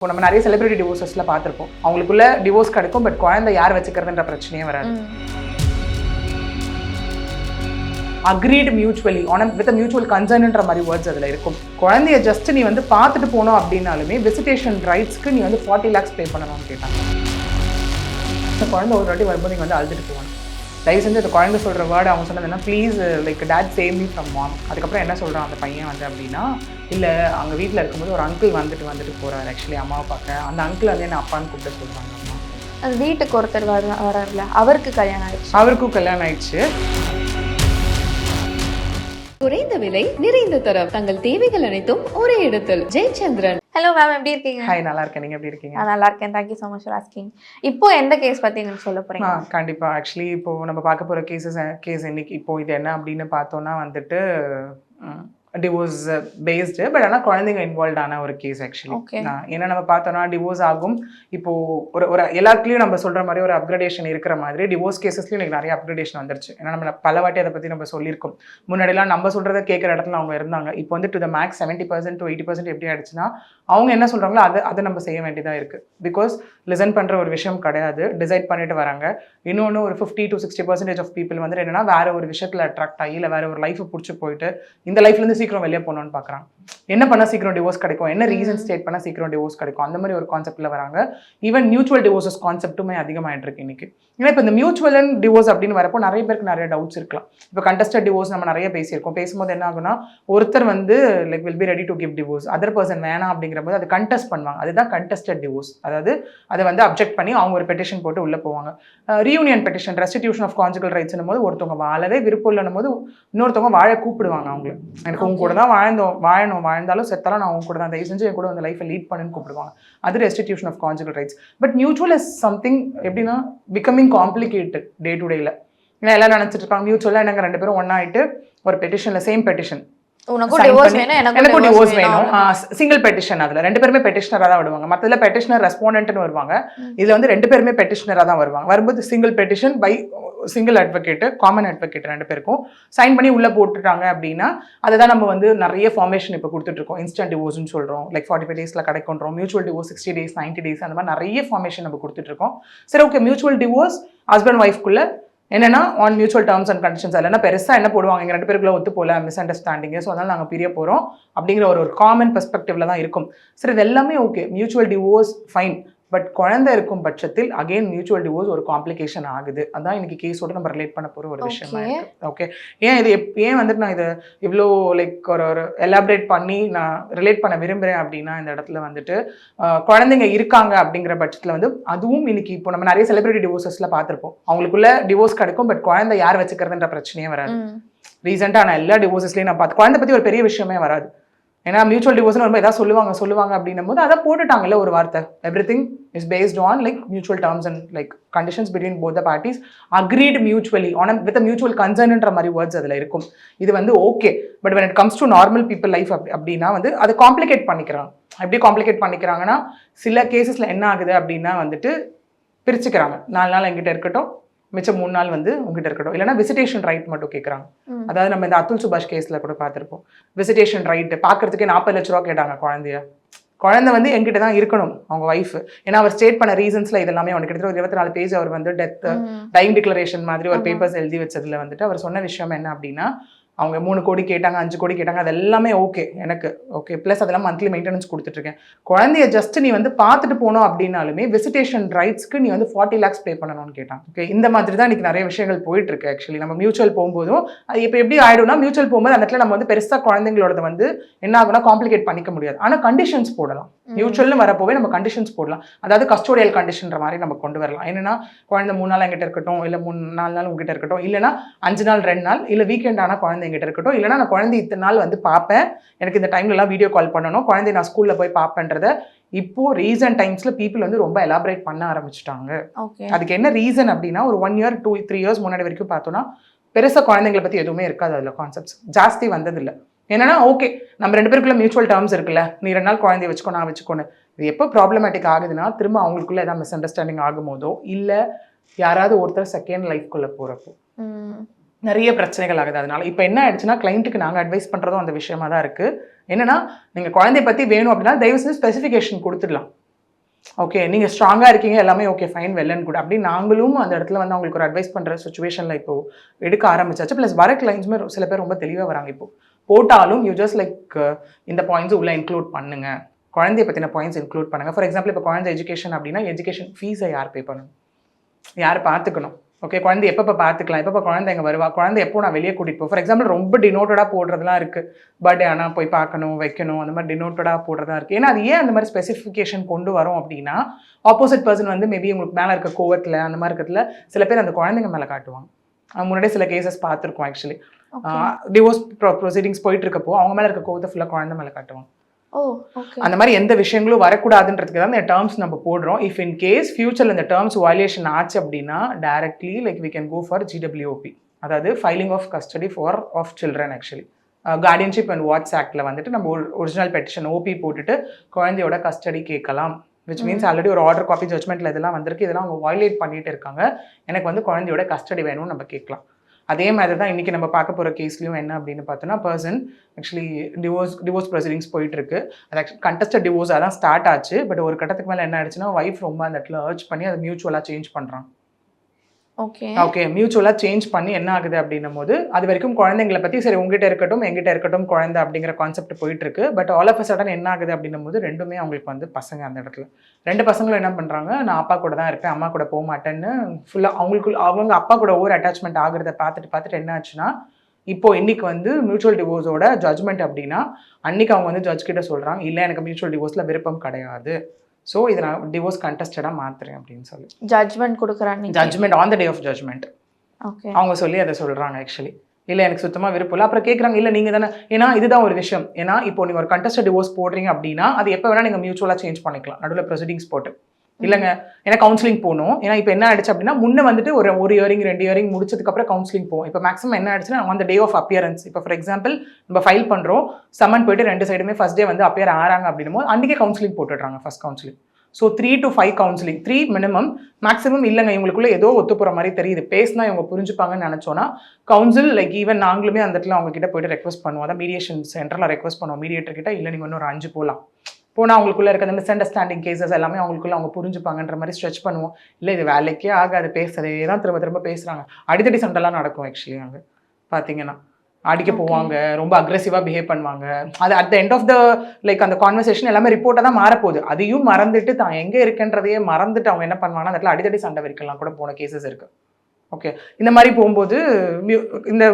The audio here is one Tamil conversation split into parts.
இப்போ நம்ம நிறைய செலிபிரிட்டி டிவோர்ஸஸ்ல பார்த்துருப்போம். அவங்களுக்குள்ள டிவோர்ஸ் கிடைக்கும், பட் குழந்தை யார் வச்சுக்கிறதுன்ற பிரச்சனையே வராது. அக்ரீட் மியூச்சுவலி வித் மியூச்சுவல் கன்சர்ன்ன்ற மாதிரி வேர்ட்ஸ் அதில் இருக்கும். குழந்தைய ஜஸ்ட் நீ வந்து பார்த்துட்டு போனோம் அப்படின்னாலுமே விசிட்டேஷன் ரைட்ஸ்க்கு நீ வந்து 40 lakhs பே பண்ணணும்னு கேட்டாங்க. இந்த குழந்தை ஒரு வாட்டி வரும்போது நீங்கள் வந்து அழுதுட்டு போகணும். தயவு செஞ்சு அந்த குழந்தை சொல்கிற வேர்டு அவங்க சொன்னது என்ன, please like dad save me from mom. அதுக்கப்புறம் என்ன சொல்கிறான் அந்த பையன் வந்து அப்படின்னா, இல்லை அவங்க வீட்டில் இருக்கும்போது ஒரு அங்கிள் வந்துட்டு போகிறார் ஆக்சுவலி அம்மாவை பார்க்க. அந்த அங்கிள் வந்து என்ன அப்பான்னு கூப்பிட்டு சொல்கிறாங்க. அம்மா அது வீட்டுக்கு ஒருத்தர் வராருல, அவருக்கு கல்யாணம் ஆயிடுச்சு. அவருக்கும் கல்யாணம் ஆயிடுச்சு. குறைந்த விலை நிறைந்த தரம், தங்கள் தேவைகள் அனைத்தும் ஒரே இடத்தில். ஜெயச்சந்திரன். ஹலோ மேம், எப்படி இருக்கீங்க? ஹாய், நல்லா இருக்கேன். நீங்கள் எப்படி இருக்கீங்க? நான் நல்லா இருக்கேன். Thank you so much for asking. இப்போ எந்த கேஸ் பற்றி எனக்கு சொல்ல போகிறீங்க? கண்டிப்பாக. ஆக்சுவலி இப்போது நம்ம பார்க்க போகிற கேஸ் இன்னைக்கு இப்போது இது என்ன அப்படின்னு பார்த்தோன்னா வந்துட்டு டிவோர்ஸ் பேஸ்டு, பட் ஆனால் குழந்தைங்க இன்வால்வ் ஆன ஒரு கேஸ் ஆக்சுவலி. ஏன்னா நம்ம பார்த்தோன்னா டிவோர்ஸ் ஆகும். இப்போது ஒரு எல்லாத்துலேயும் நம்ம சொல்கிற மாதிரி ஒரு அப்கிரேடேஷன் இருக்கிற மாதிரி டிவோர்ஸ் கேசஸ்லையும் எனக்கு நிறைய அப்கிரேடேஷன் வந்துருச்சு. ஏன்னா நம்ம பல வாட்டி அதை பற்றி நம்ம சொல்லியிருக்கோம். முன்னாடிலாம் நம்ம சொல்கிறத கேட்குற இடத்துல அவங்க இருந்தாங்க. இப்போ வந்து டு த மேக்ஸ் 70% to 80% எப்படி ஆயிடுச்சுன்னா, அவங்க என்ன சொல்கிறாங்களோ அதை நம்ம செய்ய வேண்டியதாக இருக்குது. பிகாஸ் லிசன் பண்ணுற ஒரு விஷயம் கிடையாது, டிசைட் பண்ணிட்டு வராங்க. இன்னொன்று ஒரு 50 to 60% ஆஃப் பீப்புள் வந்து என்னென்னா வேறு ஒரு விஷயத்தில் அட்ராக்ட் ஆகி இல்லை வேறு ஒரு லைஃப்பை பிடிச்சி போயிட்டு இந்த லைஃப்லேருந்து சீக்கிரம் வெளியே போகணும்னு பார்க்குறாங்க. என்ன பண்ணால் சீக்கிரம் டிவோர்ஸ் கிடைக்கும், என்ன ரீசன் ஸ்டேட் பண்ணால் சீக்கிரம் டிவோர்ஸ் கிடைக்கும், அந்த மாதிரி ஒரு கான்செப்ட்டில் வராங்க. ஈவன் மியூச்சுவல் டிவோர்ஸஸ் கான்செப்ட்டுமே அதிகமாகிட்டு இருக்கு இன்னைக்கு. ஏன்னா இப்போ இந்த மியூச்சுவல் அண்ட் டிவோர்ஸ் அப்படின்னு வரப்போ நிறைய பேருக்கு நிறைய டவுட்ஸ் இருக்கலாம். இப்போ கண்டஸ்டட் டிவோர்ஸ் நம்ம நிறைய பேசியிருக்கோம். பேசும்போது என்ன ஆகுனா, ஒருத்தர் வந்து like will be ready to give divorce, other person வேணாம் அப்படிங்கிற போது அது கண்டெஸ்ட் பண்ணுவாங்க. அதுதான் கண்டஸ்டட் டிவோர்ஸ். அதாவது அதை வந்து அப்ஜெக்ட் பண்ணி அவங்க ஒரு பெட்டிஷன் போட்டு உள்ளே போவாங்க. Reunion petition, restitution of conjugal ரைட்ஸ்னும் போது ஒருத்தவங்க வாழவே விருப்பம் இல்லைன்னும் போது இன்னொருத்தவங்க வாழ கூப்பிடுவாங்க. அவங்கள எனக்கு உங்க கூட தான் வாழ்ந்தாலும் செத்தாலும் நான் உங்க கூட தான், தயவு செஞ்சு என் கூட அந்த லைஃப்பை லீட் பண்ணுன்னு கூப்பிடுவாங்க. அது restitution of conjugal rights. But mutual is something எப்படின்னா பிகமிங் காம்ப்ளிகேட்டட் டே டு டேல. ஏன்னா எல்லாம் நினைச்சிட்டு இருப்பாங்க மியூச்சுவலாக என்னங்க ரெண்டு பேரும் ஒன்னா ஆயிட்டு ஒரு பெட்டிஷன்ல சேம் பெட்டிஷன், எனக்கும் டிவோர்ஸ் வேணும், சிங்கிள் பெட்டிஷன். அதுல ரெண்டு பேருமே பெட்டிஷனரா தான் வருவாங்க. மற்றதுல பெட்டிஷனர் ரெஸ்பாண்டன்ட்னு வருவாங்க. இதுல வந்து ரெண்டு பேருமே பெட்டிஷனரா தான் வருவாங்க. வரும்போது single petition by single advocate, common advocate ரெண்டு பேருக்கும் சைன் பண்ணி உள்ள போட்டுட்டாங்க அப்படின்னா அதுதான் நம்ம வந்து நிறைய ஃபார்மேஷன் இப்போ கொடுத்துட்டு இருக்கோம். இன்ஸ்டன்ட் டிவோர்ஸ்னு சொல்றோம், லைக் 45 days கிடைக்கும்ன்றோம். மியூச்சுவல் டிவோர்ஸ் 60 days, 90 days, அந்த மாதிரி நிறைய ஃபார்மேஷன் நம்ம கொடுத்துட்டு இருக்கோம். சரி, ஓகே, மியூச்சுவல் டிவோர்ஸ் ஹஸ்பண்ட் ஒய்ஃப்குள்ள என்னன்னா on mutual terms and conditions. இல்லைன்னா பெருசாக என்ன போடுவாங்க, எங்கள் ரெண்டு பேருக்குள்ள ஒத்து போல மிஸ் அண்டர்ஸ்டாண்டிங்கு, ஸோ அதனால நாங்கள் பிரிய போகிறோம் அப்படிங்கிற ஒரு காமன் பெர்ஸ்பெக்டிவ்ல தான் இருக்கும். சரி, இது எல்லாமே okay, mutual divorce fine. But குழந்தை இருக்கும் பட்சத்தில் அகெயின் மியூச்சுவல் டிவோர்ஸ் ஒரு காம்ப்ளிகேஷன் ஆகுது. அதான் இன்னைக்கு கேஸோட நம்ம ரிலேட் பண்ண போகிற ஒரு விஷயமா இருக்கு. ஓகே, ஏன் வந்துட்டு நான் இதை இவ்வளோ லைக் ஒரு எலாபரேட் பண்ணி நான் ரிலேட் பண்ண விரும்புகிறேன் அப்படின்னா, இந்த இடத்துல வந்துட்டு குழந்தைங்க இருக்காங்க அப்படிங்கிற பட்சத்தில் வந்து அதுவும் இன்னைக்கு இப்போ நம்ம நிறைய செலிபிரிட்டி டிவோர்ஸஸ்ல பார்த்துருப்போம். அவங்களுக்குள்ள டிவோர்ஸ் கிடைக்கும், பட் குழந்தை யார் வச்சுக்கிறதுன்ற பிரச்சனையே வராது. ரீசெண்டாக நான் எல்லா டிவோர்ஸஸ்லையும் நான் பார்த்து குழந்தை பற்றி ஒரு பெரிய விஷயமே வராது. ஏன்னா மியூச்சுவல் டிவோர்ஸ்னு ரொம்ப ஏதாவது சொல்லுவாங்க அப்படின்னும் போது அதை போட்டுட்டாங்கல்ல ஒரு வார்த்தை, everything is based on like mutual terms and like conditions between both the parties, agreed mutually with mutual கன்சர்ன்ன்ற மாதிரி வேர்ட்ஸ் அதில் இருக்கும். இது வந்து okay. But when it comes to normal people life அப்படின்னா வந்து அதை காம்ப்ளிகேட் பண்ணிக்கிறாங்க. எப்படி காம்ப்ளிகேட் பண்ணிக்கிறாங்கன்னா, சில கேசஸில் என்ன ஆகுது அப்படின்னா வந்துட்டு பிரிச்சுக்கிறாங்க. 4 நாள் என்கிட்ட இருக்கட்டும், மிச்சம் 3 நாள் வந்து உங்ககிட்ட இருக்கட்டும். இல்லைன்னா விசிட்டேஷன் ரைட் மட்டும் கேட்குறாங்க. அதாவது நம்ம இந்த அத்துல் சுபாஷ் கேஸில் கூட பார்த்துருப்போம். விசிட்டேஷன் ரைட்டு பார்க்கறதுக்கே 40 லட்ச ரூபா கேட்டாங்க குழந்தைய. குழந்தை வந்து என்கிட்ட தான் இருக்கணும் அவங்க ஒய்ஃப். ஏன்னா அவர் ஸ்டேட் பண்ண ரீசன்ஸ்ல இதெல்லாமே அவனுக்கு கிட்டத்தட்ட ஒரு 24 பேஜ் அவர் வந்து டைங் டிக்ளரேஷன் மாதிரி ஒரு பேப்பர்ஸ் எழுதி வச்சதுல வந்துட்டு அவர் சொன்ன விஷயம் என்ன அப்படின்னா, அவங்க 3 கோடி கேட்டாங்க, 5 கோடி கேட்டாங்க, அது எல்லாமே ஓகே எனக்கு ஓகே. ப்ளஸ் அதெல்லாம் மந்த்லி மெயின்டெனன்ஸ் கொடுத்துட்ருக்கேன். குழந்தைய ஜஸ்ட் நீ வந்து பார்த்துட்டு போனோம் அப்படின்னாலுமே விசிட்டேஷன் ரைட்ஸ்க்கு நீ வந்து 40 lakhs பே பண்ணணும்னு கேட்டாங்க. ஓகே, இந்த மாதிரி தான் இன்னைக்கு நிறைய விஷயங்கள் போயிட்டு இருக்கு. ஆக்சுவலி நம்ம மியூச்சுவல் போகும்போதும் அது இப்போ எப்படி ஆயிடும்னா, மியூச்சுவல் போகும்போது அந்த இடத்துல நம்ம வந்து பெருசாக குழந்தைங்களோட வந்து என்ன ஆகுனா காம்ப்ளிகேட் பண்ணிக்க முடியாது. ஆனால் கண்டிஷன்ஸ் போடலாம். மியூச்சுவல்னு வரப்போவே நம்ம கண்டிஷன்ஸ் போடலாம். அதாவது கஸ்டோடியல் கண்டிஷன்ற மாதிரி நம்ம கொண்டு வரலாம். என்னன்னா, குழந்தை 3 நாள் எங்கிட்ட இருக்கட்டும், இல்லை 4 நாள் உங்ககிட்ட இருக்கட்டும், இல்லைனா 5 நாள் 2 நாள், இல்லை வீக்கெண்ட் ஆனால் குழந்தை எங்கிட்ட இருக்கட்டும், இல்லைனா நான் குழந்தை இத்தனை நாள் வந்து பார்ப்பேன், எனக்கு இந்த டைம்லலாம் வீடியோ கால் பண்ணணும், குழந்தை நான் ஸ்கூலில் போய் பார்ப்பேன்றத இப்போ ரீசன்ட் டைம்ஸ்ல பீப்புள் வந்து ரொம்ப எலாபரேட் பண்ண ஆரம்பிச்சுட்டாங்க. அதுக்கு என்ன ரீசன் அப்படின்னா, ஒரு 1 year 2-3 years முன்னாடி வரைக்கும் பார்த்தோன்னா பெருசாக குழந்தைங்களை பற்றி எதுவுமே இருக்காது. அதில் கான்செப்ட்ஸ் ஜாஸ்தி வந்ததில்லை. என்னன்னா, ஓகே, நம்ம 2 பேருக்குள்ள மியூச்சுவல் டேர்ம்ஸ் இருக்குல்ல, நீ 2 நாள் குழந்தைய வச்சுக்கோ, நான் வச்சுக்கோன்னு. இது எப்போ ப்ராப்ளமேட்டிக் ஆகுதுன்னா, திரும்ப அவங்களுக்குள்ள ஏதாவது மிஸ் அண்டர்ஸ்டாண்டிங் ஆகும்போதோ, இல்லை யாராவது ஒருத்தர் செகண்ட் லைஃப்குள்ளே போகிறப்போ நிறைய பிரச்சனைகள் ஆகுது. அதனால இப்போ என்ன ஆயிடுச்சுன்னா, கிளைண்ட்டுக்கு நாங்கள் அட்வைஸ் பண்ணுறதும் அந்த விஷயமா தான் இருக்குது. என்னன்னா, நீங்கள் குழந்தைய பற்றி வேணும் அப்படின்னா தயவு செஞ்சு ஸ்பெசிஃபிகேஷன் கொடுத்துடலாம். ஓகே நீங்கள் ஸ்ட்ராங்காக இருக்கீங்க எல்லாமே okay fine well and good அப்படி நாங்களும் அந்த இடத்துல வந்து அவங்களுக்கு ஒரு அட்வைஸ் பண்ணுற சுச்சுவேஷனில் இப்போது எடுக்க ஆரம்பிச்சாச்சு. ப்ளஸ் வர கிளைண்ட்ஸுமே சில பேர் ரொம்ப தெளிவாக வராங்க. இப்போ போட்டாலும் யூ ஜஸ்ட் லைக் இந்த பாயிண்ட்ஸ் உள்ளே இன்க்ளூட் பண்ணுங்க, குழந்தைய பற்றின பாயிண்ட்ஸ் இன்க்ளூட் பண்ணுங்கள். ஃபார் எக்ஸாம்பிள் இப்போ குழந்தை எஜுகேஷன் அப்படின்னா எஜுகேஷன் ஃபீஸை யார் பே பண்ணணும், யார் பார்த்துக்கணும், ஓகே குழந்தை எப்போ பார்த்துக்கலாம், எப்போ குழந்தை எங்கே வருவா, குழந்தை எப்போ நான் வெளியே கூட்டிகிட்டு போய். ஃபார் எக்ஸாம்பிள் ரொம்ப டினோட்டடாக போடுறதுலாம் இருக்குது, பர்த்டே ஆனால் போய் பார்க்கணும் வைக்கணும் அந்த மாதிரி டினோட்டடாக போடுறதா இருக்குது. ஏன்னா அது ஏன் அந்த மாதிரி ஸ்பெசிஃபிகேஷன் கொண்டு வரோம் அப்படின்னா ஆப்போசிட் பர்சன் வந்து மேபி உங்களுக்கு மேலே இருக்க கோவத்தில் அந்த மாதிரி இருக்கிறதுல சில பேர் அந்த குழந்தைங்க மேலே காட்டுவாங்க. முன்னாடியே சில கேசஸ் பார்த்துருக்கோம் ஆக்சுவலி. டிவோர்ஸ் ப்ரொசீடிங்ஸ் போயிட்டு இருக்கப்போ அவங்க மேலே இருக்க கோவத்தை ஃபுல்லாக குழந்தை மேலே காட்டுவாங்க. அந்த மாதிரி எந்த விஷயங்களும் வரக்கூடாதுன்றதுக்கு தான் இந்த டேர்ம்ஸ் நம்ம போடுறோம். இஃப் இன் கேஸ் ஃபியூச்சரில் இந்த டேர்ம்ஸ் வயலேஷன் ஆச்சு அப்படின்னா directly like we can go for GWOP, அதாவது filing of custody for of children. Actually guardianship and what's ஆக்டில் வந்துட்டு நம்ம ஒரிஜினல் பெட்டிஷன் OP போட்டுட்டு குழந்தையோட கஸ்டடி கேட்கலாம். விச் மீன்ஸ் ஆல்ரெடி ஒரு ஆர்டர் காப்பி ஜட்மெண்ட்டில் இதெல்லாம் வந்திருக்கு, இதெல்லாம் அவங்க வயலேட் பண்ணிட்டு இருக்காங்க, எனக்கு வந்து குழந்தையோட கஸ்டடி வேணும்னு நம்ம கேட்கலாம். அதே மாதிரி தான் இன்றைக்கி நம்ம பார்க்க போகிற கேஸ்லையும் என்ன அப்படின்னு பார்த்தோன்னா பர்சன் ஆக்சுவலி டிவோர்ஸ் ப்ரொசீடிங்ஸ் போயிட்டுருக்கு. அது ஆக்சுவலி கண்டஸ்டட் டிவோர்ஸாக தான் ஸ்டார்ட் ஆச்சு. பட் ஒரு கட்டத்துக்கு மேலே என்ன ஆயிடுச்சுன்னா ஒய்ஃப் ரொம்ப அந்த இடத்துல அர்ஜ் பண்ணி அதை மியூச்சுவலாக சேஞ்ச் பண்ணுறான். ஓகே மியூச்சுவலாக சேஞ்ச் பண்ணி என்ன ஆகுது அப்படின்னும் போது அது வரைக்கும் குழந்தைங்களை பற்றி சரி உங்ககிட்ட இருக்கட்டும் எங்கிட்ட இருக்கட்டும் குழந்தை அப்படிங்கிற கான்செப்ட் போயிட்டுருக்கு. But all of a sudden என்ன ஆகுது அப்படின்னும் போது ரெண்டுமே அவங்களுக்கு வந்து பசங்க அந்த இடத்துல ரெண்டு பசங்களும் என்ன பண்ணுறாங்க, நான் அப்பா கூட தான் இருப்பேன் அம்மா கூட போக மாட்டேன்னு ஃபுல்லாக அவங்க அப்பா கூட ஓவர் அட்டாச்மெண்ட் ஆகுறத பார்த்துட்டு என்ன ஆச்சுன்னா இப்போ இன்னைக்கு வந்து மியூச்சுவல் டிவோர்ஸோட ஜட்மெண்ட் அப்படின்னா அன்னைக்கு அவங்க வந்து ஜட்ஜ் கிட்ட சொல்கிறாங்க இல்லை எனக்கு மியூச்சுவல் டிவோர்ஸில் விருப்பம் கிடையாது, ஸோ இதை நான் டிவோர்ஸ் கண்டஸ்டடாக மாற்றுறேன் அப்படின்னு சொல்லி ஜட்ஜ்மெண்ட் கொடுக்குறாங்க. Judgement on the day of judgement அவங்க சொல்லி அதை சொல்கிறாங்க. ஆக்சுவலி இல்லை எனக்கு சுத்தமாக விருப்பம் இல்லை. அப்புறம் கேட்குறாங்க இல்லை நீங்கள் தானே, ஏன்னா இதுதான் ஒரு விஷயம், ஏன்னா இப்போ நீங்கள் ஒரு கண்டஸ்டட் டிவோர்ஸ் போடுறீங்க அப்படின்னா அது எப்போ வேணால் நீங்கள் மியூச்சுவலாக சேஞ்ச் பண்ணிக்கலாம் நடுவில் ப்ரொசீடிங்ஸ் போட்டு. இல்லைங்க ஏன்னா கவுன்சிலிங் போகணும், ஏன்னா இப்போ என்ன ஆயிடுச்சு அப்படின்னா முன்னே வந்துட்டு ஒரு இயரிங் 2 இயரிங் முடிச்சதுக்கப்புறம் கவுன்சிலிங் போகும். இப்போ மேக்ஸிமம் என்ன ஆயிடுச்சுன்னா on the day of appearance, இப்போ ஃபார் எக்ஸாம்பிள் நம்ம ஃபைல் பண்ணுறோம் சம்மன் போயிட்டு 2 சைடுமே ஃபர்ஸ்ட் டே வந்து அப்பியர் ஆறாங்க அப்படின்னும் போது அன்றைக்கே கவுன்சிலிங் போட்டுடுறாங்க first counselling. So 3 to 5 counselling 3 minimum maximum. இல்லைங்க இவங்களுக்குள்ள ஏதோ ஒத்து போகிற மாதிரி தெரியுது, பேசினா இவங்க புரிஞ்சுப்பாங்கன்னு நினச்சோன்னா கவுன்சில் லைக் ஈவன் நாங்களுமே அந்த இடத்துல அவங்க கிட்ட போயிட்டு ரெக்வஸ்ட் பண்ணுவோம். அதான் மீடியேஷன் சென்டரில் ரெக்வஸ்ட் பண்ணுவோம் மீடியேட்டர் கிட்ட, இல்லை நீங்கள் இன்னும் ஒரு 5 போகலாம் போனால் அவங்களுக்குள்ள இருக்க அந்த மிஸ் அண்டர்ஸ்டாண்டிங் கேசஸ் எல்லாமே அவங்களுக்குள்ள அவங்க புரிஞ்சுப்பாங்கன்ற மாதிரி ஸ்ட்ரெச் பண்ணுவோம். இல்லை இது வேலைக்கே ஆகாது, பேசுறதே தான் திரும்ப பேசுகிறாங்க, அடித்தடி சண்டைலாம் நடக்கும். ஆக்சுவலி அங்கே பார்த்தீங்கன்னா அடிக்க போவாங்க, ரொம்ப அக்ரெசிவாக பிஹேவ் பண்ணுவாங்க. அது at the end of the like அந்த கான்வர்சேஷன் எல்லாமே ரிப்போர்ட்டாக தான் மாறப்போகுது. அதையும் மறந்துட்டு தான் எங்கே இருக்குன்றதையே மறந்துட்டு அவங்க என்ன பண்ணுவாங்கன்னா அந்த இடத்துல அடித்தடி சண்டை வரைக்கலாம் கூட போன கேசஸ் இருக்குது. ஓகே இந்த மாதிரி போகும்போது இந்த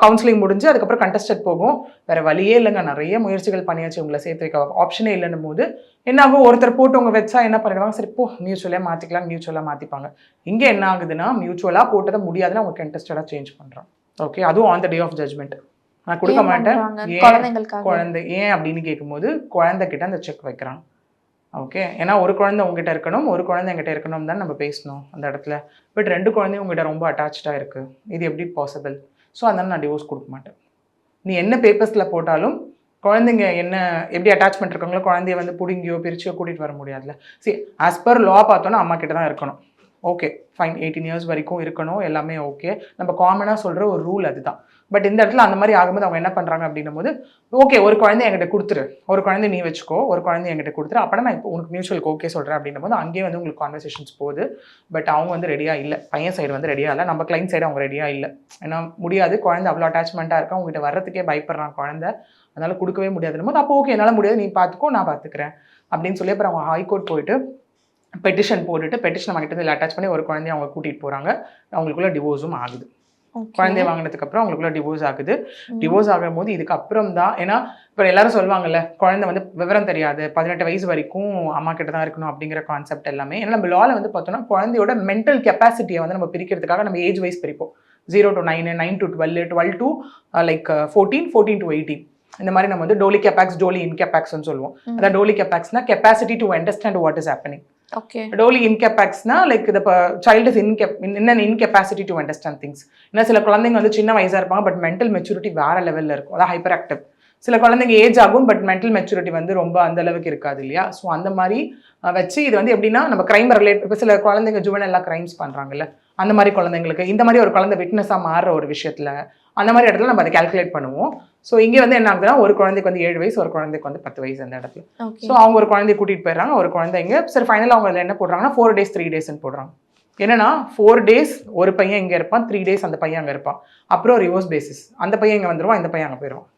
கவுன்சிலிங் முடிஞ்சு அதுக்கப்புறம் கண்டஸ்டட் போகும், வேறு வழியே இல்லைங்க, நிறைய முயற்சிகள் பண்ணியாச்சு உங்களை சேர்த்து வைக்க ஆப்ஷனே இல்லைன்னும் போது என்ன ஆகும், ஒருத்தர் போட்டு அவங்க வச்சா என்ன பண்ணிடுவாங்க, சரி போ மியூச்சுவலாக மாற்றிக்கலாம் மியூச்சுவலாக மாற்றிப்பாங்க. இங்கே என்ன ஆகுதுன்னா மியூச்சுவலாக போட்டதை முடியாதுன்னு அவங்க கண்டஸ்டடாக சேஞ்ச் பண்ணுறாங்க. ஓகே அதுவும் on the day of judgement. நான் கொடுக்க மாட்டேன் குழந்தை ஏன் அப்படின்னு கேட்கும்போது குழந்தைகிட்ட அந்த செக் வைக்கிறாங்க. ஓகே ஏன்னா ஒரு குழந்தை உங்ககிட்ட இருக்கணும் ஒரு குழந்தை எங்கிட்ட இருக்கணும் தான் நம்ம பேசணும் அந்த இடத்துல. பட் 2 குழந்தையும் உங்ககிட்ட ரொம்ப அட்டாச்சாக இருக்குது, இது எப்படி பாசிபிள்? ஸோ அதனால நான் டிவோர்ஸ் கொடுக்க மாட்டேன். நீ என்ன பேப்பர்ஸில் போட்டாலும் குழந்தைங்க என்ன எப்படி அட்டாச்மெண்ட் இருக்காங்களோ குழந்தைய வந்து பிடுங்கியோ பிரிச்சியோ கூட்டிகிட்டு வர முடியாதுல்ல. சரி ஆஸ் பர் லா பார்த்தோன்னா அம்மா கிட்ட தான் இருக்கணும். ஓகே ஃபைன் 18 இயர்ஸ் வரைக்கும் இருக்கணும் எல்லாமே ஓகே, நம்ம காமனாக சொல்கிற ஒரு ரூல் அதுதான். பட் இந்த இடத்துல அந்த மாதிரி ஆகும்போது அவங்க என்ன பண்ணுறாங்க அப்படின்னும் போது ஓகே ஒரு குழந்தை என்கிட்ட கொடுத்துரு, ஒரு குழந்தை நீ வச்சுக்கோ, ஒரு குழந்தை என்கிட்ட கொடுத்துரு, அப்போ நான் இப்போ உனக்கு மியூச்சுவலுக்கு ஓகே சொல்கிறேன் அப்படின்னும் போது அங்கேயே வந்து உங்களுக்கு கான்வர்சேஷன்ஸ் போகுது. பட் அவங்க வந்து ரெடியாக இல்லை, பையன் சைடு வந்து ரெடியாக இல்லை, நம்ம கிளைண்ட் சைடு அவங்க ரெடியாக இல்லை. ஏன்னா முடியாது, குழந்தை அவ்வளோ அட்டாச்மெண்ட்டாக இருக்கா, உங்ககிட்ட வர்றதுக்கே பயப்படுறான் குழந்தை, அதனால் கொடுக்கவே முடியாதுன்னு போது அப்போ ஓகே என்னால் முடியாது நீ பார்த்துக்கோ நான் பார்த்துக்கிறேன் அப்படின்னு சொல்லி அப்புறம் அவங்க ஹைகோர்ட் போயிட்டு பெட்டிஷன் போட்டுட்டு பெட்டிஷன் வாங்கிட்டு இதில் அட்டாச் பண்ணி ஒரு குழந்தைய அவங்க கூட்டிகிட்டு போகிறாங்க. அவங்களுக்குள்ள டிவோர்ஸும் ஆகுது. குழந்தைய வாங்கினதுக்கப்புறம் அவங்களுக்குள்ள டிவோர்ஸ் ஆகுது. டிவோர்ஸ் ஆகும் போது இதுக்கப்புறம் தான், ஏன்னா இப்போ எல்லாரும் சொல்லுவாங்கல்ல குழந்தை வந்து விவரம் தெரியாது 18 வயசு வரைக்கும் அம்மா கிட்ட தான் இருக்கணும் அப்படிங்கிற கான்செப்ட் எல்லாமே. ஏன்னா நம்ம லாவில் வந்து பார்த்தோம்னா குழந்தையோட மென்டல் கெப்பாசிட்டியை வந்து நம்ம பிரிக்கிறதுக்காக நம்ம ஏஜ் வைஸ் பிரிப்போம். 0 to 9, 9 to 12, 12 to like 14, 14 to 18 இந்த மாதிரி நம்ம வந்து டோலி கெப்பாக்ஸ் டோலி இன்கெப்பாக்ஸ்ன்னு சொல்லுவோம். அதாவது டோலி கெப்பாக்ஸ்னா capacity to understand what is happening. Doli இன்கெப்பாக்ஸ்னா like the child is incapacity to understand things. ஏன்னா சில குழந்தைங்க வந்து சின்ன வயசாக இருப்பாங்க பட் மென்டல் மெச்சூரிட்டி வேற லெவலில் இருக்கும், அதான் ஹைப்பர் ஆக்டிவ். சில குழந்தைங்க ஏஜ் ஆகும் பட் மென்டல் மெச்சூரிட்டி வந்து ரொம்ப அந்த அளவுக்கு இருக்காது இல்லையா. ஸோ அந்த மாதிரி வச்சு இது வந்து எப்படின்னா நம்ம கிரைம் ரிலேட், இப்போ சில குழந்தைங்க ஜுவனல் எல்லாம் கிரைம்ஸ் பண்ணுறாங்கல்ல அந்த மாதிரி குழந்தைங்களுக்கு இந்த மாதிரி ஒரு குழந்தை விட்னஸாக மாறுற ஒரு விஷயத்தில் அந்த மாதிரி இடத்துல நம்ம அதை கால்குலேட் பண்ணுவோம். ஸோ இங்கே வந்து என்ன ஆகுதுன்னா ஒரு குழந்தைக்கு வந்து 7 வயசு, ஒரு குழந்தைக்கு வந்து 10 வயசு அந்த இடத்துல. ஸோ அவங்க ஒரு குழந்தைய கூட்டிகிட்டு போயிடுறாங்க, ஒரு குழந்தைங்க சரி ஃபைனலாக அவங்க அதில் என்ன போடுறாங்கன்னா 4 days 3 daysன்னு போடுறாங்க. என்னன்னா 4 days ஒரு பையன் இங்கே இருப்பான், 3 days அந்த பையன் அங்கே இருப்பான். அப்புறம் ரிவர்ஸ் பேசிஸ், அந்த பையன் இங்கே வந்துடுவான், இந்த பையன் அங்கே போயிடுவான்.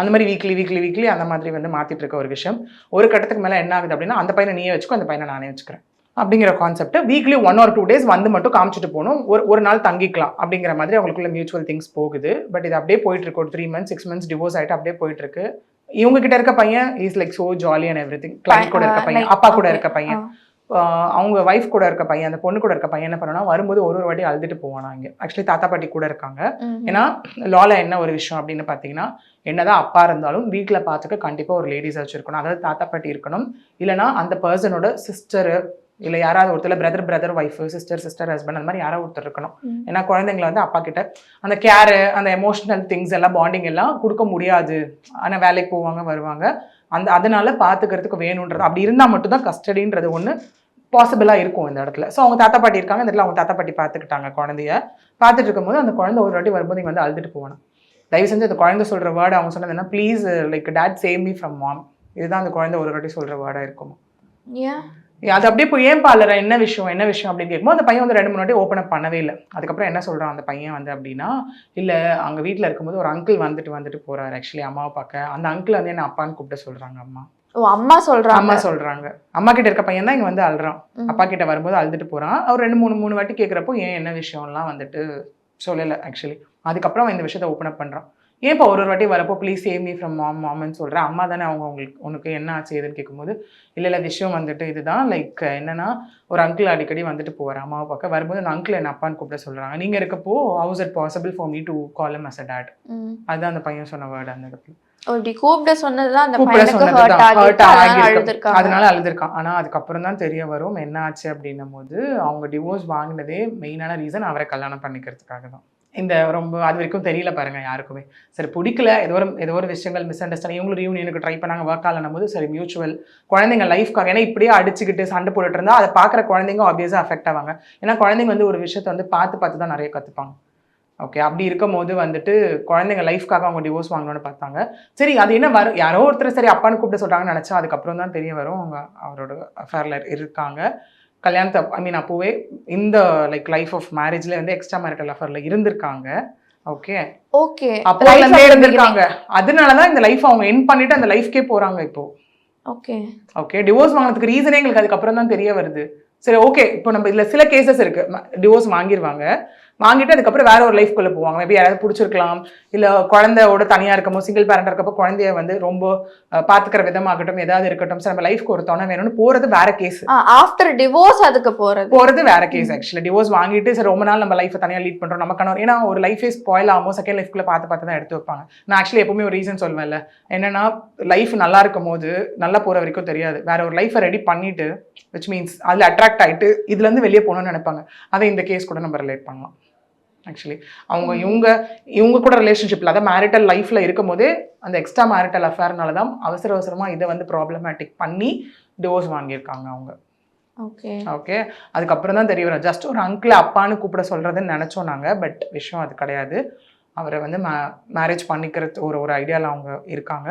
அந்த மாதிரி வீக்லி அந்த மாதிரி வந்து மாற்றிட்டு இருக்க ஒரு விஷயம். ஒரு கட்டத்துக்கு மேலே என்ன ஆகுது அப்படின்னா அந்த பையனை நீயே வச்சுக்கோ, அந்த பையனை நானே வச்சுக்கிறேன் அப்படிங்கிற கான்செப்ட். வீக்லி 1 or 2 days வந்து மட்டும் காமிச்சிட்டு போகணும், ஒரு நாள் தங்கிக்கலாம் அப்படிங்கிற மாதிரி அவங்களுக்குள்ள மியூச்சுவல் திங்ஸ் போகுது. பட் இது அப்படியே போயிட்டு இருக்கு. ஒரு 3 months 6 months டிவோர்ஸ் ஆகிட்டு அப்படியே போயிட்டு இருக்கு. இவங்க கிட்ட இருக்க பையன் is like so jolly and every thing. Client கூட இருக்க பையன், அப்பா கூட இருக்க பையன், அவங்க ஒய்ஃப் கூட இருக்க பையன், அந்த பொண்ணு கூட இருக்க பையன் என்ன பண்ணனா வரும்போது ஒரு வாட்டி அழுதுட்டு போவானா. இங்கே ஆக்சுவலி தாத்தா பாட்டி கூட இருக்காங்க. ஏன்னா லால என்ன ஒரு விஷயம் அப்படின்னு பார்த்தீங்கன்னா என்னதான் அப்பா இருந்தாலும் வீட்டில் பார்த்துக்க கண்டிப்பாக ஒரு லேடிஸ் வச்சிருக்கணும். அதாவது தாத்தா பாட்டி இருக்கணும், இல்லைனா அந்த பர்சனோட சிஸ்டரு இல்லை யாராவது ஒருத்தர் பிரதர் ஒய்ஃபு, சிஸ்டர் ஹஸ்பண்ட், அந்த மாதிரி யாராவது ஒருத்தர் இருக்கணும். ஏன்னா குழந்தைங்களை வந்து அப்பா கிட்ட அந்த கேரு, அந்த எமோஷனல் திங்ஸ் எல்லாம் பாண்டிங் எல்லாம் கொடுக்க முடியாது. ஆனால் வேலைக்கு போவாங்க வருவாங்க, அதனால பார்த்துக்கிறதுக்கு வேணுன்றது. அப்படி இருந்தால் மட்டும்தான் கஸ்டடின்றது ஒன்று பாசிபிளாக இருக்கும் இந்த இடத்துல. ஸோ அவங்க தாத்தா பாட்டி இருக்காங்க, இந்த இடத்துல அவங்க தாத்தா பாட்டி பார்த்துக்கிட்டாங்க குழந்தைய. பார்த்துட்டு இருக்கும்போது அந்த குழந்தை ஒரு வாட்டி வரும்போது இங்கே வந்து அழுதுட்டு போவானா. தயவு செஞ்சு அந்த குழந்தை சொல்கிற வேர்டு அவங்க சொன்னது என்ன, please like dad save me from mom. இதுதான் அந்த குழந்தை ஒரு வாட்டி சொல்கிற வேர்டாக இருக்குமா. அது அப்படியே போய் ஏன் பாலற என்ன விஷயம் அப்படின்னு கேட்கும்போது அந்த பையன் வந்து 2-3 வாட்டி ஓப்பன் அப் பண்ணவே இல்லை. அதுக்கப்புறம் என்ன சொல்கிறான் அந்த பையன் வந்து அப்படின்னா, இல்லை அங்கே வீட்டில் இருக்கும்போது ஒரு அங்கிள் வந்துட்டு போகிறாரு ஆக்சுவலி அம்மாவை பார்க்க. அந்த அங்கிள் வந்து என்ன அப்பான்னு கூப்பிட்டு சொல்கிறாங்க. அம்மா சொல்றாங்க. அம்மா கிட்ட இருக்க பையன் தான் இங்க வந்து அழுறான். அப்பா கிட்ட வரும்போது அழுதுட்டு போறான். அவர் 2-3 வாட்டி கேட்குறப்போ ஏன் என்ன விஷயம்லாம் வந்துட்டு சொல்லலை ஆக்சுவலி. அதுக்கப்புறம் இந்த விஷயத்த ஓப்பன் அப் பண்றான். ஏன்ப்பா ஒரு வாட்டி வரப்போ ப்ளீஸ் சேவ் மீ ஃப்ரம் மாம்னு சொல்கிறேன். அம்மா தானே உனக்கு என்ன ஆச்சு ஏதுன்னு கேட்கும்போது இல்லை விஷயம் வந்துட்டு இதுதான், லைக் என்னன்னா ஒரு அங்கிள் அடிக்கடி வந்துட்டு போவார் அம்மாவை பார்க்க. வரும்போது அந்த அங்கிள் என்ன அப்பான்னு கூப்பிட சொல்கிறாங்க. நீங்கள் இருக்கப்போ how's it possible for me to call him as a dad. அதுதான் அந்த பையன் சொன்ன வேர்டு அந்த இடத்துல. அதனால அழுதுருக்கான். ஆனா அதுக்கப்புறம் தான் தெரிய வரும் என்ன ஆச்சு அப்படின்னும் போது அவங்க டிவோர்ஸ் வாங்கினதே மெயினான ரீசன் அவரை கல்யாணம் பண்ணிக்கிறதுக்காக தான். இந்த ரொம்ப அது வரைக்கும் தெரியல பாருங்க யாருக்குமே. சரி பிடிக்கல, ஏதோ ஒரு விஷயங்கள் மிஸ் அண்டர்ஸ்டாண்டிங், இவங்களும் ரியூனியனுக்கு ட்ரை பண்ணாங்க, ஒர்க் ஆகலன்னும் போது சரி மியூச்சுவல் குழந்தைங்க லைஃப்காக. ஏன்னா இப்படியே அடிச்சுக்கிட்டு சண்டை போட்டுட்டு இருந்தா அதை பார்க்குற குழந்தைங்க ஆப்வியஸாக அஃபெக்ட் ஆவாங்க. ஏன்னா குழந்தைங்க வந்து ஒரு விஷயத்தை வந்து பார்த்து தான் நிறைய கற்றுப்பாங்க. ஓகே, அப்படி இருக்கும் போது வந்துட்டு குழந்தைங்க லைஃப்காக அவங்க டிவோர்ஸ் வாங்கணும்னு பார்த்தாங்க. சரி அது என்ன வரும், யாரோ ஒருத்தர் சரி அப்பான்னு கூப்பிட்டு சொல்கிறாங்கன்னு நினச்சா அதுக்கப்புறம் தான் தெரிய வரும் அவங்க அவரோட அஃபேரில் இருக்காங்க. கல்யாணத்தை அப்போவே இந்த லைக் லைஃப் ஆஃப் மேரேஜ்ல வந்து எக்ஸ்ட்ரா மேரிட்டல் அஃபேர்ல இருந்திருக்காங்க. ஓகே அப்போலேருந்தே இருந்திருக்காங்க. அதனாலதான் இந்த லைஃப் அவங்க எண்ட் பண்ணிட்டு அந்த லைஃப்கே போறாங்க இப்போ. ஓகே டிவோர்ஸ் வாங்கினதுக்கு ரீசனே எங்களுக்கு அதுக்கப்புறம் தான் தெரிய வருது. சரி ஓகே, இப்போ நம்ம இதுல சில கேசஸ் இருக்கு, டிவோர்ஸ் வாங்கிட்டு அதுக்கப்புறம் வேற ஒரு லைஃப்குள்ள போவாங்க. மேபி யாராவது பிடிச்சிருக்கலாம், இல்ல குழந்தையோட தனியா இருக்கமோ சிங்கிள் பேரண்ட் இருக்கப்போ குழந்தைய வந்து ரொம்ப பாத்துக்கிற விதமாகட்டும் ஏதாவது இருக்கட்டும், சார் நம்ம லைஃப்க்கு ஒரு துணை வேணும்னு போறது வேற கேஸ். ஆஃப்டர் டிவோர்ஸ் அதுக்கு போறது வேற கேஸ். ஆக்சுவலி டிவோர்ஸ் வாங்கிட்டு சரி ரொம்ப நாள் நம்ம லைஃப் தனியா லீட் பண்றோம் நமக்கான, ஏன்னா ஒரு லைஃபே ஸ்பாயில் ஆகும் செகண்ட் லைஃப்குள்ள பார்த்து தான் எடுத்து வைப்பாங்க. நான் ஆக்சுவலி எப்பவுமே ஒரு ரீசன் சொல்வேன்ல, என்னன்னா லைஃப் நல்லா இருக்கும் போது நல்லா போற வரைக்கும் தெரியாது, வேற ஒரு லைஃபை ரெடி பண்ணிட்டு விச் மீன்ஸ் அதுல அட்ராக்ட் ஆயிட்டு இதுல இருந்து வெளியே போகணும்னு நினைப்பாங்க. அதை இந்த கேஸ் கூட நம்ம ரிலேட் பண்ணலாம். ஆக்சுவலி அவங்க இவங்க கூட ரிலேஷன்ஷிப்ல அதாவது மேரிட்டல் லைஃப்ல இருக்கும் போதே அந்த எக்ஸ்ட்ரா மேரிட்டல் அஃபேர்னால தான் அவசரமா இதை வந்து ப்ராப்ளமேட்டிக் பண்ணி டிவோர்ஸ் வாங்கியிருக்காங்க அவங்க. ஓகே அதுக்கப்புறம் தான் தெரிய வரும், ஜஸ்ட் ஒரு அங்கிள் அப்பான்னு கூப்பிட சொல்றதுன்னு நினைச்சோம் நாங்க. பட் விஷயம் அது கிடையாது. அவரை வந்து மேரேஜ் பண்ணிக்கிறது ஒரு ஐடியாவில் அவங்க இருக்காங்க.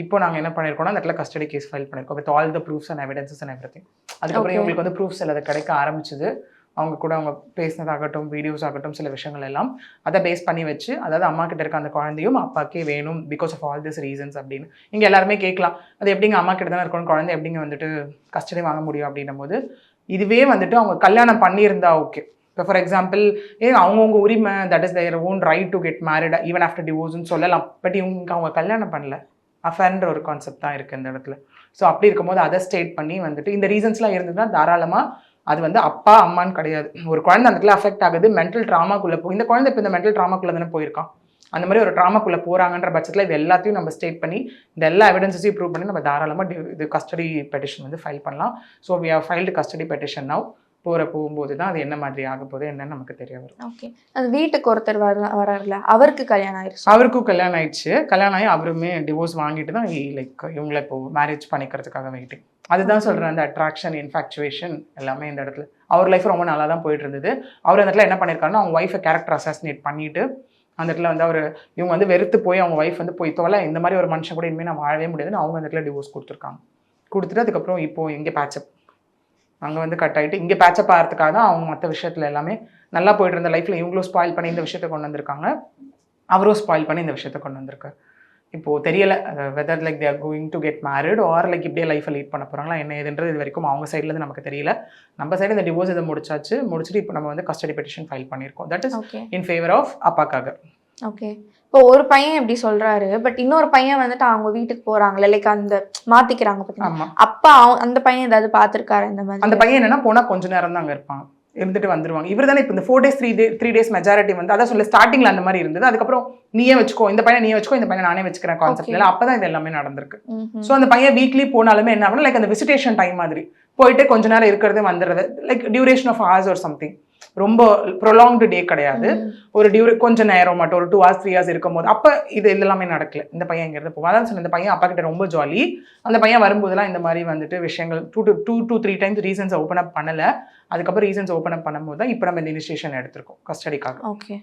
இப்போ நாங்கள் என்ன பண்ணியிருக்கோம்னா அந்த இடத்துல கஸ்டடி கேஸ் ஃபைல் பண்ணியிருக்கோம் with all the proofs and evidences and everything. அதுக்கப்புறம் இவங்களுக்கு வந்து ப்ரூஃப்ஸ் எல்லாம் கிடைக்க ஆரம்பிச்சது. அவங்க கூட அவங்க பேசினதாகட்டும் வீடியோஸ் ஆகட்டும் சில விஷயங்கள் எல்லாம் அதை பேஸ் பண்ணி வச்சு, அதாவது அம்மா கிட்ட இருக்க அந்த குழந்தையும் அப்பாக்கே வேணும் because of all this reasons அப்படின்னு. இங்கே எல்லாருமே கேட்கலாம், அது எப்படிங்க அம்மா கிட்ட தானே இருக்கணும் குழந்தை எப்படிங்க வந்துட்டு கஸ்டடி வாங்க முடியும் அப்படின்னும் போது, இதுவே வந்துட்டு அவங்க கல்யாணம் பண்ணியிருந்தா ஓகே. இப்போ ஃபார் எக்ஸாம்பிள் அவங்கவுங்க உரிமை, that is their own right to get married even after டிவோர்ஸ்னு சொல்லலாம். பட் இவங்க அவங்க கல்யாணம் பண்ணல, அஃபேர்ன்ற ஒரு கான்செப்ட் தான் இருக்குது இந்த இடத்துல. ஸோ அப்படி இருக்கும்போது அதை ஸ்டேட் பண்ணி வந்துட்டு இந்த ரீசன்ஸ்லாம் இருந்ததுன்னா தாராளமாக அது வந்து அப்பா அம்மான்னு கிடையாது. ஒரு குழந்தை அந்த இடத்துல அஃபெக்ட் ஆகுது, மென்டல் ட்ராமாக்குள்ளே இந்த குழந்தை இப்போ இந்த மென்டல் ட்ராமாக்குள்ளே தானே போயிருக்கான். அந்த மாதிரி ஒரு ட்ராமாக்குள்ளே போகிறாங்கன்ற பட்சத்தில் இது எல்லாத்தையும் நம்ம ஸ்டேட் பண்ணி இந்த எல்லா எவிடன்ஸையும் ப்ரூவ் பண்ணி நம்ம தாராளமாக இது கஸ்டடி பெட்டிஷன் வந்து ஃபைல் பண்ணலாம். So we have filed custody petition now. போகும்போது தான் அது என்ன மாதிரி ஆக போகுது என்னன்னு நமக்கு தெரிய வரும். ஓகே. அந்த வீட்டுக்கு ஒருத்தர் வராருல, அவருக்கு கல்யாணம் ஆயிடுச்சு. அவருக்கும் கல்யாணம் ஆயிடுச்சு. கல்யாணம் ஆகி அவருமே டிவோர்ஸ் வாங்கிட்டு தான் லைக் இவங்களை இப்போ மேரேஜ் பண்ணிக்கிறதுக்காக வெயிட்டிங். அதுதான் சொல்கிறேன், அந்த அட்ராக்ஷன், இன்ஃபாக்சுவேஷன் எல்லாமே இந்த இடத்துல. அவர் லைஃப் ரொம்ப நல்லா தான் போயிட்டு இருந்தது. அவர் அந்த இடத்துல என்ன பண்ணியிருக்காருன்னா, அவங்க ஒய்ஃபை கேரக்டர் அசாசினேட் பண்ணிட்டு அந்த இடத்துல வந்து இவங்க வந்து வெறுத்து போய் அவங்க ஒய்ஃப் வந்து போய் தோலை இந்த மாதிரி ஒரு மனுஷன் கூட இனிமேல் நான் வாழவே முடியாதுன்னு அவங்க அந்த இடத்துல டிவோர்ஸ் கொடுத்துருக்காங்க. கொடுத்துட்டு அதுக்கப்புறம் இப்போது இங்கே பேச்சப் அங்கே வந்து கட் ஆகிட்டு இங்கே பேச்சப் ஆகிறதுக்காக தான் அவங்க மற்ற விஷயத்தில் எல்லாமே நல்லா போயிட்டு இருந்த லைஃப்பில் இவங்களும் ஸ்பாயில் பண்ணி இந்த விஷயத்தை கொண்டு வந்திருக்காங்க. அவரும் ஸ்பாயில் பண்ணி இந்த விஷயத்தை கொண்டு வந்திருக்காரு. இப்போது தெரியலை whether like they are going to get married or like இப்படியே லைஃப்பை லீட் பண்ண போகிறாங்களா என்ன ஏதுன்றது இது வரைக்கும் அவங்க சைட்லேருந்து நமக்கு தெரியல. நம்ம சைடு இந்த டிவோர்ஸ் இதை முடிச்சுட்டு இப்போ நம்ம வந்து கஸ்டடி பெட்டிஷன் ஃபைல் பண்ணியிருக்கோம். That is in favour of அப்பாக்காக. ஓகே. இப்போ ஒரு பையன் எப்படி சொல்றாரு, பட் இன்னொரு பையன் வந்துட்டு அவங்க வீட்டுக்கு போறாங்களே, லைக் அந்த மாத்திக்கிறாங்க பார்த்தீங்கன்னா, அப்பா அந்த பையன் ஏதாவது பார்த்துருக்காரு இந்த மாதிரி? அந்த பையன் என்னன்னா போனால் கொஞ்ச நேரம் தான் அங்கே இருப்பாங்க, இருந்துட்டு வந்துருவாங்க. இவர் தானே இப்போ இந்த 4 days 3 days மெஜாரிட்டி வந்து அதான் சொல்ல ஸ்டார்டிங்ல அந்த மாதிரி இருந்தது. அதுக்கப்புறம் நீயே வச்சுக்கோ, இந்த பையனை நீயே வச்சுக்கோ, இந்த பையனை நானே வச்சுக்கிறேன் கான்செப்ட்ல அப்பதான் இது எல்லாமே நடந்திருக்கு. ஸோ அந்த பையன் வீக்லி போனாலுமே என்ன ஆகும், லைக் அந்த விசிட்டேஷன் டைம் மாதிரி போயிட்டு கொஞ்ச நேரம் இருக்கிறது வந்துடுறது, like duration of hours or something. ரொம்ப ப்ரொலாங்டு டே கிடையாது, ஒரு கொஞ்சம் நேரம் மட்டும் ஒரு 2 hours 3 hours இருக்கும் போது அப்போ இது எல்லாமே நடக்கல. இந்த பையன் இங்கிறது போகும். அதான் சொன்ன இந்த பையன் அப்பா கிட்ட ரொம்ப ஜாலி. அந்த பையன் வரும்போதெல்லாம் இந்த மாதிரி வந்துட்டு விஷயங்கள் 2 to 3 times reasons open up பண்ணலை. அதுக்கப்புறம் ரீசன்ஸ் ஓப்பன் அப் பண்ணும்போது தான் இப்போ நம்ம இந்த இனிஷியேஷன் எடுத்திருக்கோம் கஸ்டடிக்காக. ஓகே.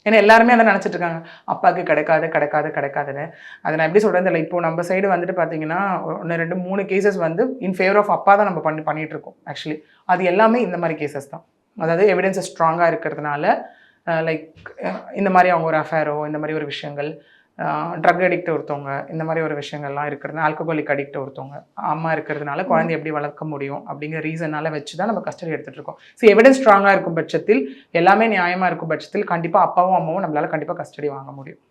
ஏன்னா எல்லாருமே அதை நினச்சிட்டு இருக்காங்க அப்பாவுக்கு கிடைக்காதுன்னு. அதை நான் எப்படி சொல்கிறேன், இல்லை இப்போ நம்ம சைடு வந்துட்டு பார்த்தீங்கன்னா 1 2 3 கேசஸ் வந்து இன் ஃபேவர் ஆஃப் அப்பா தான் நம்ம பண்ணிட்டு இருக்கோம். ஆக்சுவலி அது எல்லாமே இந்த மாதிரி கேசஸ் தான். அதாவது எவிடன்ஸஸ் ஸ்ட்ராங்காக இருக்கிறதுனால லைக் இந்த மாதிரி அவங்க ஒரு அஃபேரோ இந்த மாதிரி ஒரு விஷயங்கள், ட்ரக் அடிக்ட் ஒருத்தவங்க இந்த மாதிரி ஒரு விஷயங்கள்லாம் இருக்கிறதுனால, ஆல்கஹாலிக் அடிக்ட் ஒருத்தவங்க அம்மா இருக்கிறதுனால குழந்தை எப்படி வளர்க்க முடியும் அப்படிங்கிற ரீசனால வச்சு தான் நம்ம கஸ்டடி எடுத்துகிட்டு இருக்கோம். ஸோ எவிடன்ஸ் ஸ்ட்ராங்காக இருக்கும் பட்சத்தில், எல்லாமே நியாயமாக இருக்கும் பட்சத்தில் கண்டிப்பாக அப்பாவும் அம்மாவும் நம்மளால கண்டிப்பாக கஸ்டடி வாங்க முடியும்.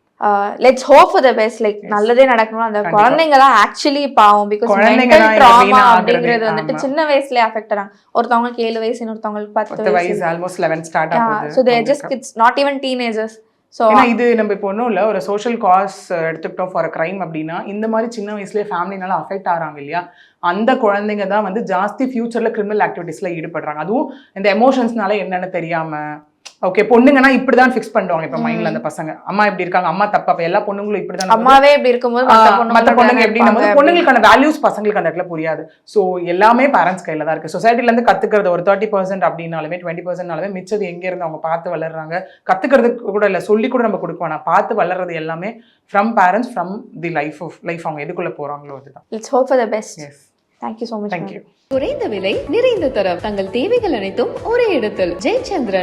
Let's hope for the best. Like நல்லதே நடக்கணும். அந்த குழந்தைங்க தான் ஆக்சுவலி பாவம், பிகாஸ் மென்டல் ட்ராமா அப்படிங்கிறது வந்துட்டு சின்ன வயசுலயே அஃபெக்ட் ஆறாங்க. ஒருத்தவங்களுக்கு 7 வயசு, இன்னொருத்தவங்களுக்கு 10 வயசு, ஆல்மோஸ்ட் 11 ஸ்டார்ட் ஆகுது. So they just kids, not even teenagers. So இது நம்ம இப்போ ஒன்றும் இல்லை, ஒரு சோஷியல் காஸ் எடுத்துக்கிட்டோம் ஃபார் அ கிரைம் அப்படின்னா இந்த மாதிரி சின்ன வயசுலேயே ஃபேமிலினால அஃபெக்ட் ஆகிறாங்க இல்லையா, அந்த குழந்தைங்க தான் வந்து ஜாஸ்தி ஃபியூச்சரில் கிரிமினல் ஆக்டிவிட்டீஸில் ஈடுபடுறாங்க. அதுவும் இந்த எமோஷன்ஸ்னால என்னென்னு தெரியாமல். ஓகே, பொண்ணுங்கன்னா இப்படிதான் ஃபிக்ஸ் பண்ணுவாங்க இப்போ மைண்ட்ல அந்த பசங்க, அம்மா இப்படி இருக்காங்க, அம்மா தப்பா, அப்ப எல்லா பொண்ணுங்களும் இப்படிதான், அம்மாவே இப்படி இருக்கும்போது மற்ற பொண்ணுங்க எப்படின்னா பொண்ணுங்களுக்கான வேல்யூஸ் பசங்களுக்கு அந்த இடத்துல புரியாது. ஸோ எல்லாமே பேரண்ட்ஸ் கையில தான் இருக்கு. சொசைட்டில இருந்து கத்துக்கிறது ஒரு 30% அப்படின்னாலுமே 20%னாலுமே மிச்சது எங்க இருந்து அவங்க பார்த்து வளர்றாங்க. கத்துக்கிறதுக்கு கூட இல்லை, சொல்லி கூட நம்ம கொடுக்கணும், நான் பார்த்து வளர்றது எல்லாமே from parents, from the life அவங்க எதுக்குள்ள போறாங்களோ அதுதான். Let's hope for the best. Yes, thank you so much. குறைந்த விலை, நிறைந்த தரம், தங்கள் தேவைகள் அனைத்தும் ஒரே இடத்தில். ஜெயச்சந்திரன்.